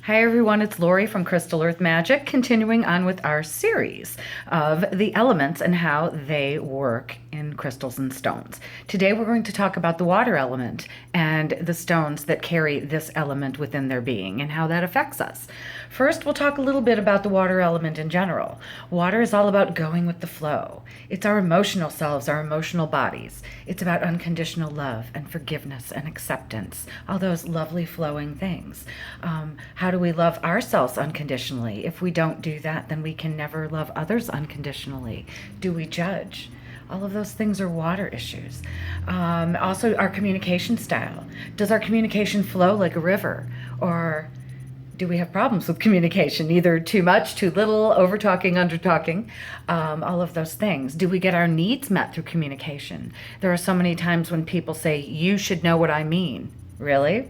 Hi everyone, it's Lori from Crystal Earth Magic, continuing on with our series of the elements and how they work in crystals and stones. Today we're going to talk about the water element and the stones that carry this element within their being and how that affects us. First, we'll talk a little bit about the water element in general. Water is all about going with the flow. It's our emotional selves, our emotional bodies. It's about unconditional love and forgiveness and acceptance, all those lovely flowing things. How do we love ourselves unconditionally? If we don't do that, then we can never love others unconditionally. Do we judge? All of those things are water issues. Also, our communication style. Does our communication flow like a river? Or do we have problems with communication? Either too much, too little, over talking, under talking, all of those things. Do we get our needs met through communication? There are so many times when people say, you should know what I mean. Really?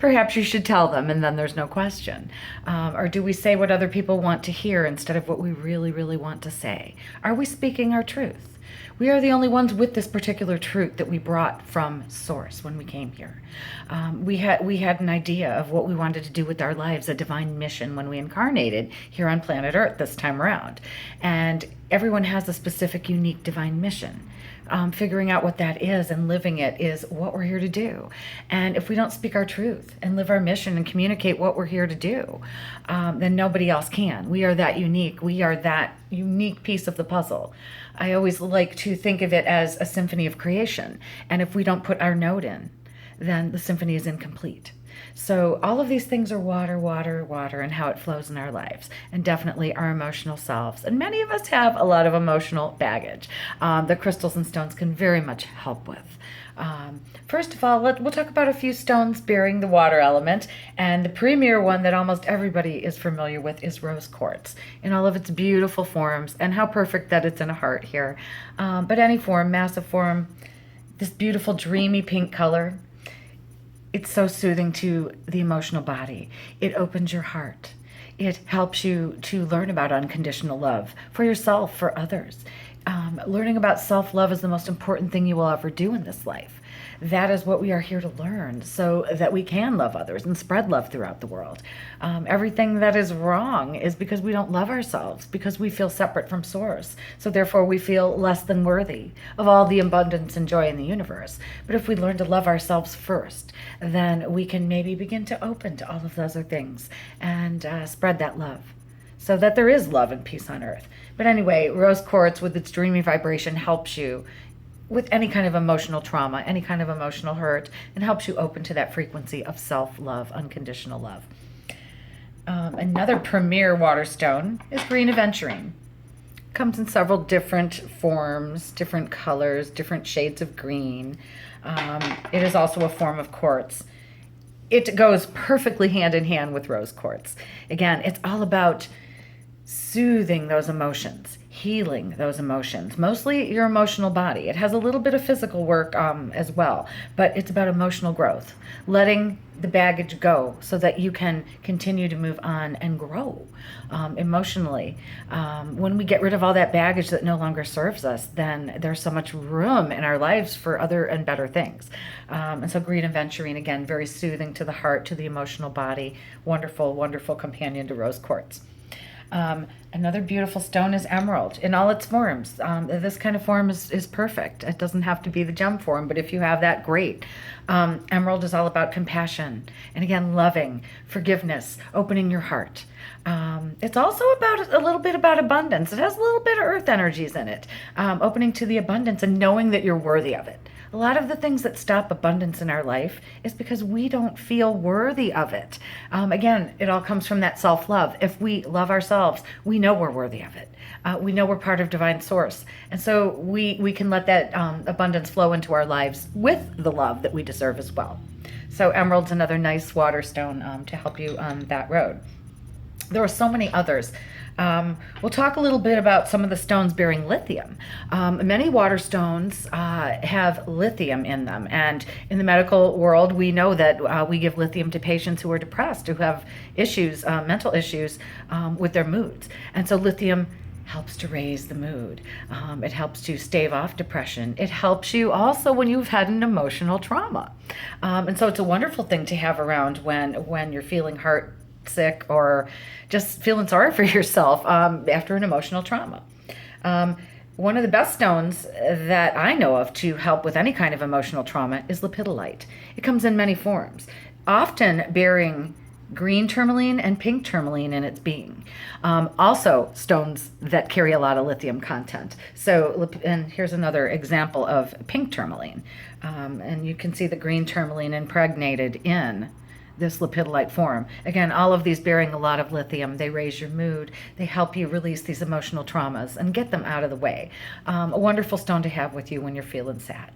Perhaps you should tell them, and then there's no question. Or do we say what other people want to hear instead of what we really, really want to say? Are we speaking our truth? We are the only ones with this particular truth that we brought from Source when we came here. We had an idea of what we wanted to do with our lives, a divine mission when we incarnated here on planet Earth this time around. And everyone has a specific, unique divine mission. Figuring out what that is and living it is what we're here to do. And if we don't speak our truth and live our mission and communicate what we're here to do, then nobody else can. We are that unique. We are that unique piece of the puzzle. I always like to think of it as a symphony of creation. And if we don't put our note in, then the symphony is incomplete. So all of these things are water, water, water, and how it flows in our lives, and definitely our emotional selves. And many of us have a lot of emotional baggage that crystals and stones can very much help with. First of all, we'll talk about a few stones bearing the water element, and the premier one that almost everybody is familiar with is rose quartz in all of its beautiful forms, and how perfect that it's in a heart here. But any form, massive form, this beautiful dreamy pink color. It's so soothing to the emotional body. It opens your heart. It helps you to learn about unconditional love for yourself, for others. Learning about self-love is the most important thing you will ever do in this life. That is what we are here to learn so that we can love others and spread love throughout the world. Everything that is wrong is because we don't love ourselves, because we feel separate from Source. So therefore we feel less than worthy of all the abundance and joy in the universe. But if we learn to love ourselves first, then we can maybe begin to open to all of those other things and spread that love, so that there is love and peace on earth. But anyway, rose quartz with its dreamy vibration helps you with any kind of emotional trauma, any kind of emotional hurt, and helps you open to that frequency of self-love, unconditional love. Another premier water stone is green aventurine. Comes in several different forms, different colors, different shades of green. It is also a form of quartz. It goes perfectly hand in hand with rose quartz. Again, it's all about soothing those emotions, healing those emotions, mostly your emotional body. It has a little bit of physical work as well, but it's about emotional growth, letting the baggage go so that you can continue to move on and grow emotionally. When we get rid of all that baggage that no longer serves us, then there's so much room in our lives for other and better things. And so green aventurine, again, very soothing to the heart, to the emotional body. Wonderful, wonderful companion to rose quartz. Another beautiful stone is emerald in all its forms. This kind of form is perfect. It doesn't have to be the gem form, but if you have that, great. Emerald is all about compassion and, again, loving, forgiveness, opening your heart. It's also about a little bit about abundance. It has a little bit of earth energies in it, opening to the abundance and knowing that you're worthy of it. A lot of the things that stop abundance in our life is because we don't feel worthy of it. Again, it all comes from that self-love. If we love ourselves, we know we're worthy of it. We know we're part of Divine Source. And so we can let that abundance flow into our lives with the love that we deserve as well. So emerald's another nice water stone to help you on that road. There are so many others. We'll talk a little bit about some of the stones bearing lithium. Many water stones have lithium in them, and in the medical world, we know that we give lithium to patients who are depressed, who have issues, mental issues with their moods. And so lithium helps to raise the mood. It helps to stave off depression. It helps you also when you've had an emotional trauma. And so it's a wonderful thing to have around when you're feeling heart sick or just feeling sorry for yourself after an emotional trauma. One of the best stones that I know of to help with any kind of emotional trauma is lepidolite. It comes in many forms, often bearing green tourmaline and pink tourmaline in its being. Also, stones that carry a lot of lithium content. So, and here's another example of pink tourmaline. And you can see the green tourmaline impregnated in this lepidolite form. Again, all of these bearing a lot of lithium. They raise your mood. They help you release these emotional traumas and get them out of the way. A wonderful stone to have with you when you're feeling sad.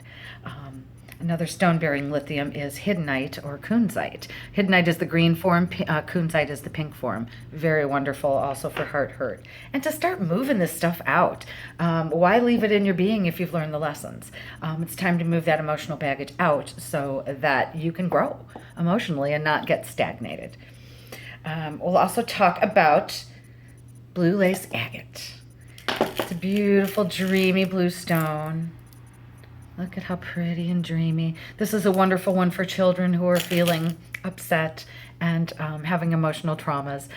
Another stone bearing lithium is hiddenite or kunzite. Hiddenite is the green form, kunzite is the pink form. Very wonderful also for heart hurt. And to start moving this stuff out. Why leave it in your being if you've learned the lessons? It's time to move that emotional baggage out so that you can grow emotionally and not get stagnated. We'll also talk about blue lace agate. It's a beautiful, dreamy blue stone. Look at how pretty and dreamy. This is a wonderful one for children who are feeling upset and having emotional traumas.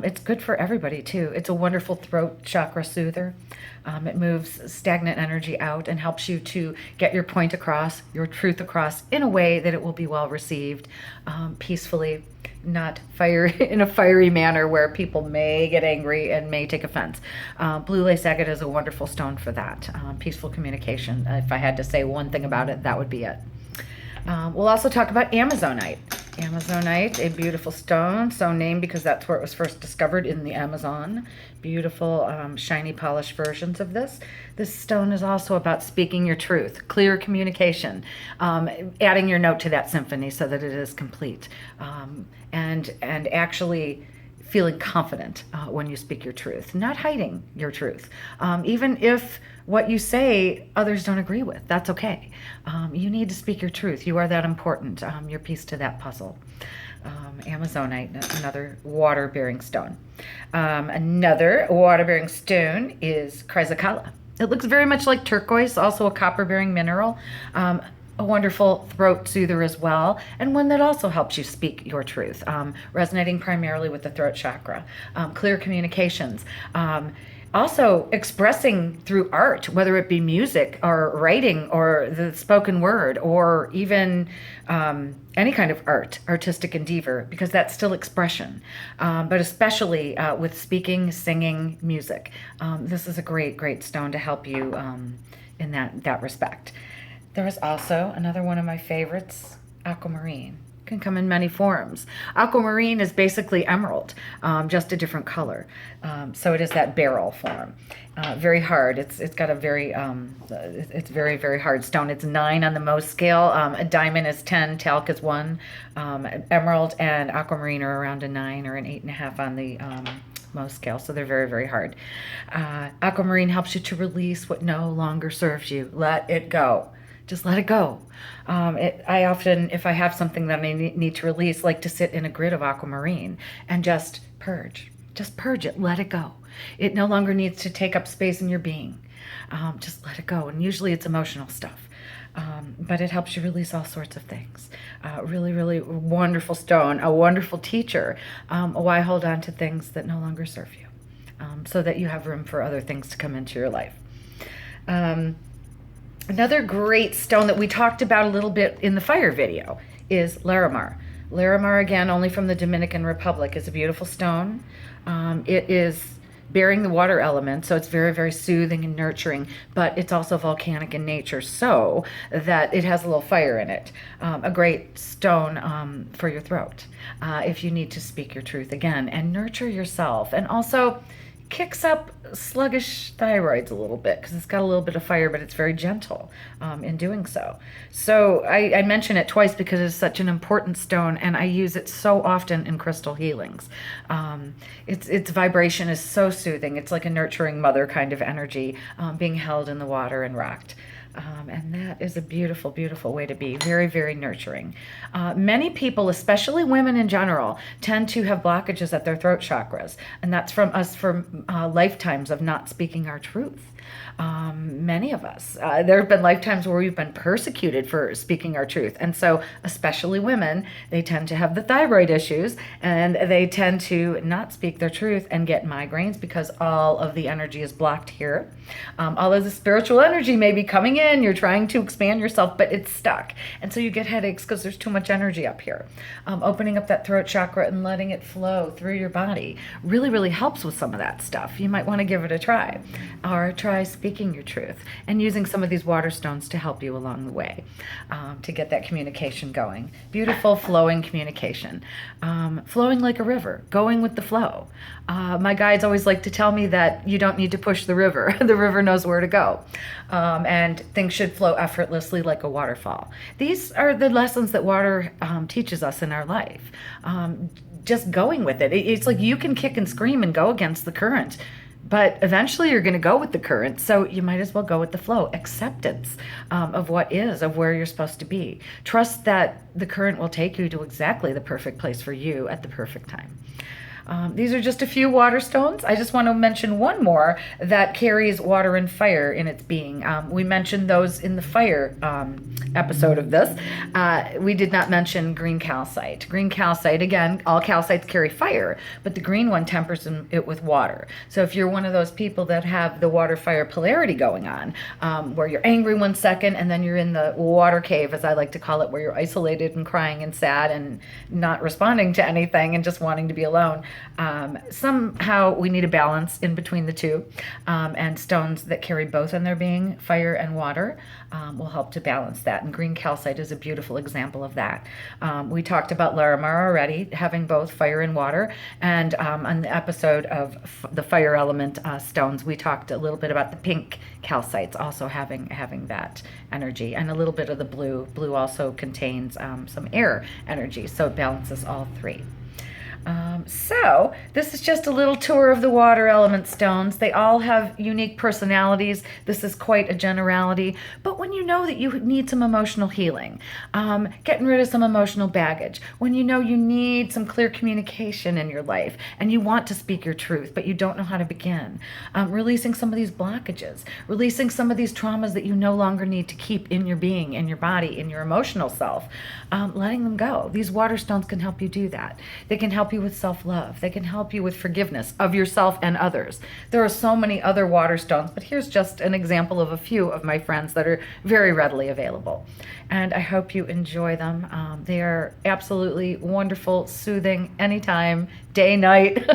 It's good for everybody too. It's a wonderful throat chakra soother. It moves stagnant energy out and helps you to get your point across, your truth across in a way that it will be well received, peacefully, not in a fiery manner where people may get angry and may take offense. Blue lace agate is a wonderful stone for that. Peaceful communication. If I had to say one thing about it, that would be it. We'll also talk about amazonite. Amazonite, a beautiful stone, so named because that's where it was first discovered, in the Amazon. Beautiful, shiny, polished versions of this. This stone is also about speaking your truth, clear communication, adding your note to that symphony so that it is complete, and actually feeling confident when you speak your truth, not hiding your truth. Even if what you say others don't agree with, that's okay. You need to speak your truth. You are that important. Your piece to that puzzle. Amazonite, another water-bearing stone. Another water-bearing stone is chrysocolla. It looks very much like turquoise, also a copper-bearing mineral. A wonderful throat soother as well, and one that also helps you speak your truth, resonating primarily with the throat chakra. Clear communications. Also expressing through art, whether it be music or writing or the spoken word or even any kind of art, artistic endeavor, because that's still expression, but especially with speaking, singing, music. This is a great, great stone to help you in that respect. There is also another one of my favorites, aquamarine. Can come in many forms. Aquamarine is basically emerald, just a different color. So it is that beryl form. Very hard. It's got a very, it's very, very hard stone. It's 9 on the Mohs scale. A diamond is 10, talc is 1. Emerald and aquamarine are around a 9 or an 8.5 on the Mohs scale. So they're very, very hard. Aquamarine helps you to release what no longer serves you. Let it go. Just let it go. I often, if I have something that I need to release, like to sit in a grid of aquamarine and just purge. Just purge it. Let it go. It no longer needs to take up space in your being. Just let it go. And usually it's emotional stuff. But it helps you release all sorts of things. Really, really wonderful stone. A wonderful teacher. Why hold on to things that no longer serve you? So that you have room for other things to come into your life. Another great stone that we talked about a little bit in the fire video is Larimar. Larimar, again, only from the Dominican Republic, is a beautiful stone. It is bearing the water element, so it's very, very soothing and nurturing, but it's also volcanic in nature, so that it has a little fire in it. A great stone for your throat if you need to speak your truth again and nurture yourself, and also kicks up sluggish thyroids a little bit because it's got a little bit of fire, but it's very gentle in doing so. So I mention it twice because it's such an important stone, and I use it so often in crystal healings. Its vibration is so soothing. It's like a nurturing mother kind of energy being held in the water and rocked. And that is a beautiful, beautiful way to be. Very, very nurturing. Many people, especially women in general, tend to have blockages at their throat chakras. And that's from us from lifetimes of not speaking our truth. Many of us. There have been lifetimes where we've been persecuted for speaking our truth. And so, especially women, they tend to have the thyroid issues and they tend to not speak their truth and get migraines because all of the energy is blocked here. All of the spiritual energy may be coming in. You're trying to expand yourself, but it's stuck. And so you get headaches because there's too much energy up here. Opening up that throat chakra and letting it flow through your body really, really helps with some of that stuff. You might want to give it a try. Or try speaking your truth and using some of these water stones to help you along the way to get that communication going. Beautiful flowing communication. Flowing like a river, going with the flow. My guides always like to tell me that you don't need to push the river. The river knows where to go. And things should flow effortlessly like a waterfall. These are the lessons that water teaches us in our life. Just going with it. It's like you can kick and scream and go against the current. But eventually you're going to go with the current, so you might as well go with the flow. Acceptance of what is, of where you're supposed to be. Trust that the current will take you to exactly the perfect place for you at the perfect time. These are just a few water stones. I just want to mention one more that carries water and fire in its being. We mentioned those in the fire episode of this. We did not mention green calcite. Green calcite, again, all calcites carry fire, but the green one tempers it with water. So if you're one of those people that have the water-fire polarity going on, where you're angry one second and then you're in the water cave, as I like to call it, where you're isolated and crying and sad and not responding to anything and just wanting to be alone, somehow we need a balance in between the two, and stones that carry both in their being, fire and water, will help to balance that. And green calcite is a beautiful example of that. We talked about Larimar already, having both fire and water, and on the episode of the fire element stones, we talked a little bit about the pink calcites also having that energy, and a little bit of the blue. Blue also contains some air energy, so it balances all three. So this is just a little tour of the water element stones. They all have unique personalities. This is quite a generality. But when you know that you need some emotional healing, getting rid of some emotional baggage, when you know you need some clear communication in your life and you want to speak your truth, but you don't know how to begin, releasing some of these blockages, releasing some of these traumas that you no longer need to keep in your being, in your body, in your emotional self, letting them go. These water stones can help you do that. They can help you with self-love. They can help you with forgiveness of yourself and others. There are so many other water stones, but here's just an example of a few of my friends that are very readily available. And I hope you enjoy them. They are absolutely wonderful, soothing, anytime, day, night,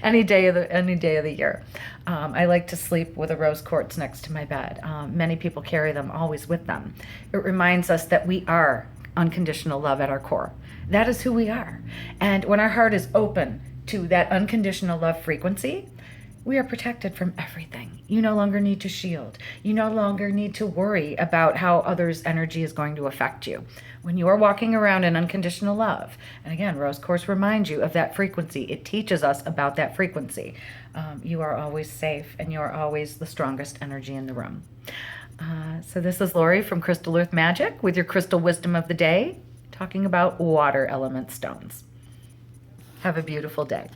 any day of the year. I like to sleep with a rose quartz next to my bed. Many people carry them always with them. It reminds us that we are unconditional love at our core. That is who we are. And when our heart is open to that unconditional love frequency, we are protected from everything. You no longer need to shield. You no longer need to worry about how others' energy is going to affect you. When you are walking around in unconditional love, and again, Rose Quartz reminds you of that frequency. It teaches us about that frequency. You are always safe, and you are always the strongest energy in the room. So this is Lori from Crystal Earth Magic with your crystal wisdom of the day, talking about water element stones. Have a beautiful day.